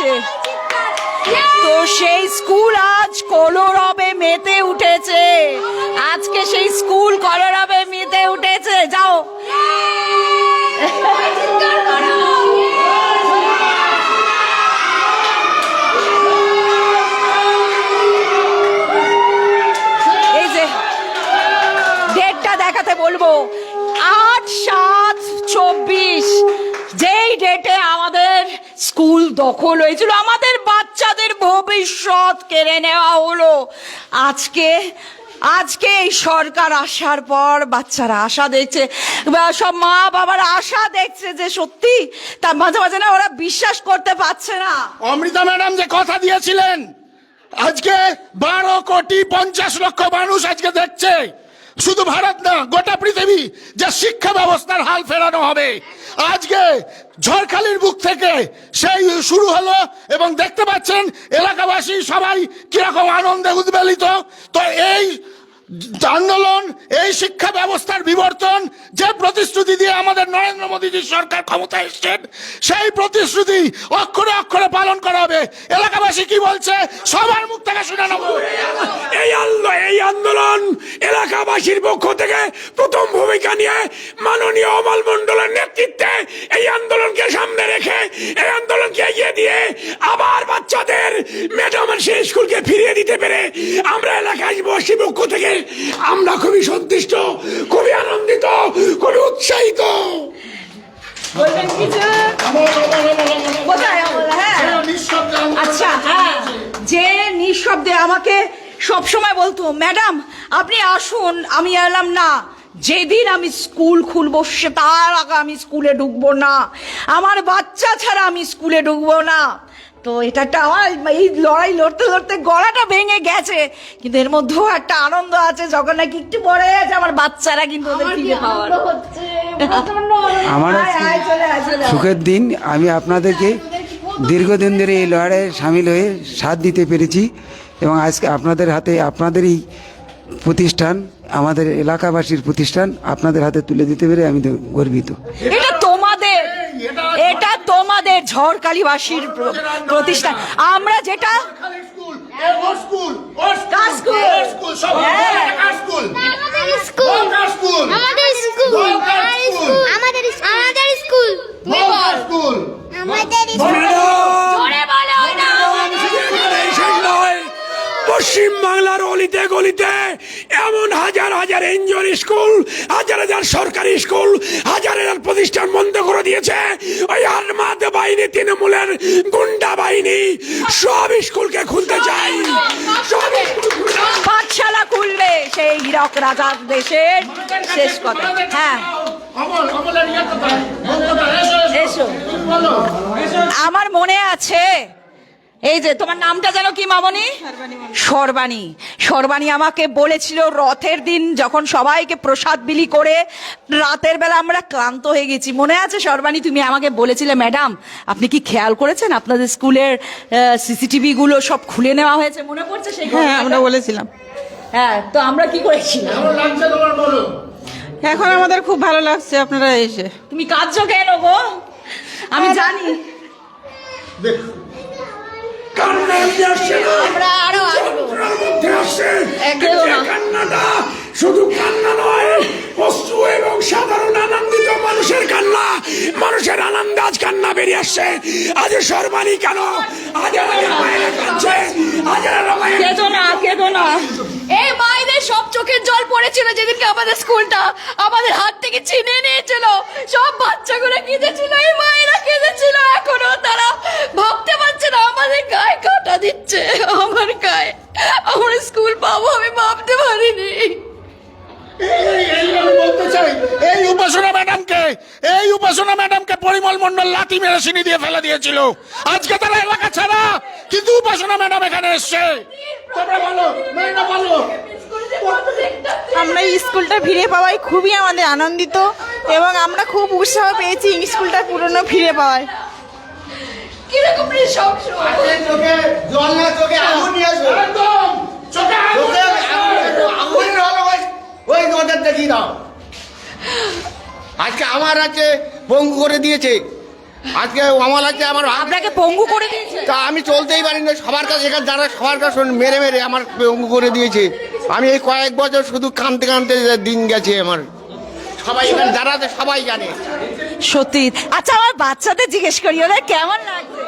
আছে। তো সেই স্কুল আজ কলরবে মেতে উঠেছে, আজকে সেই স্কুল কলরবে মেতে উঠেছে। যাও এই যে ডেটটা দেখাতে বলবো, 8/7/24, যেই ডেটে আমাদের স্কুল দখল হয়েছিল, আমাদের বাচ্চাদের ভবিষ্যৎ কেড়ে নেওয়া হলো। আজকে এই সরকার আসার পর বাচ্চারা আশা দেখছে, সব মা বাবারা আশা দেখছে যে সত্যি, তার মাঝে মাঝে না ওরা বিশ্বাস করতে পারছে না। অমৃতা ম্যাডাম যে কথা দিয়েছিলেন, আজকে 12,50,00,000 মানুষ আজকে দেখছে, শুধু ভারত না গোটা পৃথিবী, যে শিক্ষা ব্যবস্থার হাল ফেরানো হবে। আজকে ঝড়খালির বুক থেকে সেই শুরু হলো এবং দেখতে পাচ্ছেন এলাকাবাসী সবাই কিরকম আনন্দে উদ্বেলিত। তো এই আন্দোলন, এই শিক্ষা ব্যবস্থার বিবর্তন, যে প্রতিশ্রুতি দিয়ে আমাদের নরেন্দ্র মোদীজির সরকার ক্ষমতায় এসছেন, সেই প্রতিশ্রুতি অক্ষরে অক্ষরে পালন করা হবে। এলাকাবাসী কি বলছে সবার মুখ থেকে শুনে নেব। এই আন্দোলন এলাকাবাসীর পক্ষ থেকে প্রথম ভূমিকা নিয়ে মাননীয় অমল মণ্ডলের নেতৃত্বে এই আন্দোলনকে সামনে রেখে, এই আন্দোলনকে এগিয়ে দিয়ে আবার বাচ্চাদের ম্যাডামের সেই স্কুলকে ফিরিয়ে দিতে পেরে আমরা এলাকাবাসীর পক্ষ থেকে আমরা খুবই সন্তুষ্ট, খুবই আনন্দিত, খুবই উৎসাহিত। বলবেন কিছু? আচ্ছা, হ্যাঁ, যে নিঃশব্দে আমাকে সবসময় বলতো, ম্যাডাম আপনি আসুন, আমি এলাম না, যেদিন আমি স্কুল খুলবো তার আগে আমি স্কুলে ঢুকবো না, আমার বাচ্চা ছাড়া আমি স্কুলে ঢুকবো না। তো এটা একটা আমার এই লড়াই লড়তে লড়তে গলাটা ভেঙে গেছে, কিন্তু এর মধ্যেও একটা আনন্দ আছে, যখন নাকি একটু বড় হয়ে আছে আমার বাচ্চারা কিন্তু ওদের ফিরে পাওয়ার আমার সুখের দিন। আমি আপনাদেরকে দীর্ঘদিন ধরে এই লড়াইয়ে সামিল হয়ে সাথ দিতে পেরেছি এবং আজকে আপনাদের হাতে, আপনাদেরই প্রতিষ্ঠান, আমাদের এলাকাবাসীর প্রতিষ্ঠান আপনাদের হাতে তুলে দিতে পেরে আমি গর্বিত। এটা তোমাদের ঝড়খালিবাসীর প্রতিষ্ঠান। আমরা যেটা পশ্চিম বাংলার অলিতে গলিতে এমন হাজার হাজার এনজিওর স্কুল, হাজার হাজার সরকারি স্কুল, হাজার হাজার প্রতিষ্ঠান বন্ধ করে দিয়েছে ওই আর্মাদ বাহিনী, তৃণমূলের গুন্ডা বাহিনী। সব স্কুলকে খুলতে চাই, পাঠশালা খুলবে সেই হীরক রাজার দেশের শেষ কথা। হ্যাঁ, এসো। আমার মনে আছে, এই যে তোমার নামটা যেন কি মামনি? সর্বাণী আমাকে বলেছিল রথের দিন যখন সবাইকে প্রসাদ বিলি করে রাতের বেলা আমরা ক্লান্ত হয়ে গেছি, মনে আছে সর্বাণী? তুমি আমাকে বলেছিলে, ম্যাডাম আপনি কি খেয়াল করেছেন আপনাদের স্কুলের সিসিটিভি গুলো সব খুলে নেওয়া হয়েছে, মনে পড়ছে? সেই হ্যাঁ, আমরা বলেছিলাম। হ্যাঁ, তো আমরা কি করেছিলাম? এখন আমাদের খুব ভালো লাগছে আপনারা এসে। তুমি কাঁদছো কেন গো? আমি জানি আমরা আরো কান্নাটা শুধু কান্না নয়, পশু এবং সাধারণ আনন্দিত মানুষের কান্না, মানুষের আনন্দে আজ কান্না বেরিয়ে আসছে। আজ সর্বাণী কেন কেঁদো না, এই মায়েদের সব চোখের জল পড়েছিল যেদিনকে আমাদের স্কুলটা আমাদের হাত থেকে ছিনিয়ে নিয়েছিল। সব বাচ্চাগুলো কেঁদেছিল, এই মায়েরা কেঁদেছিল। এখনো তারা ভাবতে পারছে না আমাদের গায়ে কাঁটা দিচ্ছে, আমার গায়ে। আমরা স্কুল পাবো আমি ভাবতে পারিনি। বলতে চাই, এই উপাসনা ম্যাডামকে পরিমল মণ্ডল লাথি মেরে সিনি দিয়ে ফেলে দিয়েছিল। আজকে তারা এলাকা ছাড়া, কিন্তু উপাসনা ম্যাডাম এখানে এসছে। আমরা স্কুলটা ফিরে পাওয়ায় খুবই আমাদের আনন্দিত এবং আমরা খুব উৎসাহ পেয়েছি স্কুলটা পুরনো ফিরে পাওয়ায়। কিরকম জল না, চোখে আগুন নিয়ে আসবে, আগুনের হলো ওই ওদের দেখিয়ে দাও। আজকে আমার আছে পঙ্গু করে দিয়েছে, আজকে আমার লাগছে আমার আপনাকে পঙ্গু করে দিয়েছে? তা আমি চলতেই পারি না, সবার কাছে এখানে যারা সবার কাছে মেরে মেরে আমার পঙ্গু করে দিয়েছে। আমি এই কয়েক বছর শুধু কাঁদতে কাঁদতে দিন গেছে আমার, সবাই এখানে যারা আছে সবাই জানে। সত্যি। আচ্ছা আমার বাচ্চাদের জিজ্ঞেস করি, ওদের কেমন লাগছে?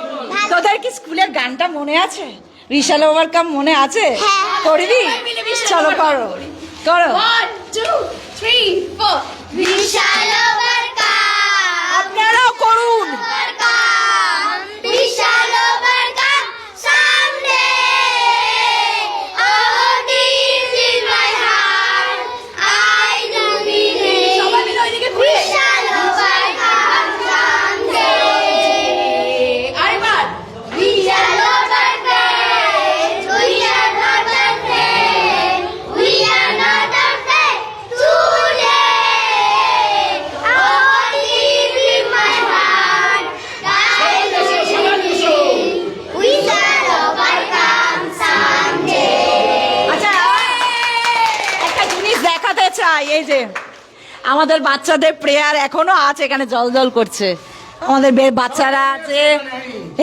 তোদের কি স্কুলের গানটা মনে আছে? বিশাল ওভারকাম মনে আছে? করবি? চলো করো করো। 1, 2, 3, 4. বিশাল ওভারকাম, আপনারাও করুন। ওভারকাম, বিশাল ওভারকাম সামনে। Our dreams in my heart, I do believe. সবাই মিলে ওইদিকে ঘুরে। বিশাল ওভারকাম someday. আরেকবার। বিশাল overcome, we are not afraid, we are not afraid today. Our dreams in my heart, I do believe. We shall overcome someday. আচ্ছা একটা জিনিস দেখাতে চাই, এই যে আমাদের বাচ্চাদের প্রেয়ার এখনো আছে, এখানে জল জল করছে। আমাদের বাচ্চারা আছে,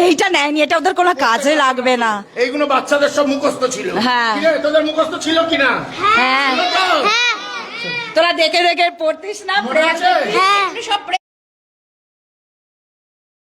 এইটা নেয়নি, এটা ওদের কোনো কাজে লাগবে না। এইগুলো বাচ্চাদের সব মুখস্থ ছিল। হ্যাঁ। কি রে, তোদের মুখস্থ ছিল কিনা? হ্যাঁ, তোরা দেখে দেখে পড়তিস না? মনে আছে? সব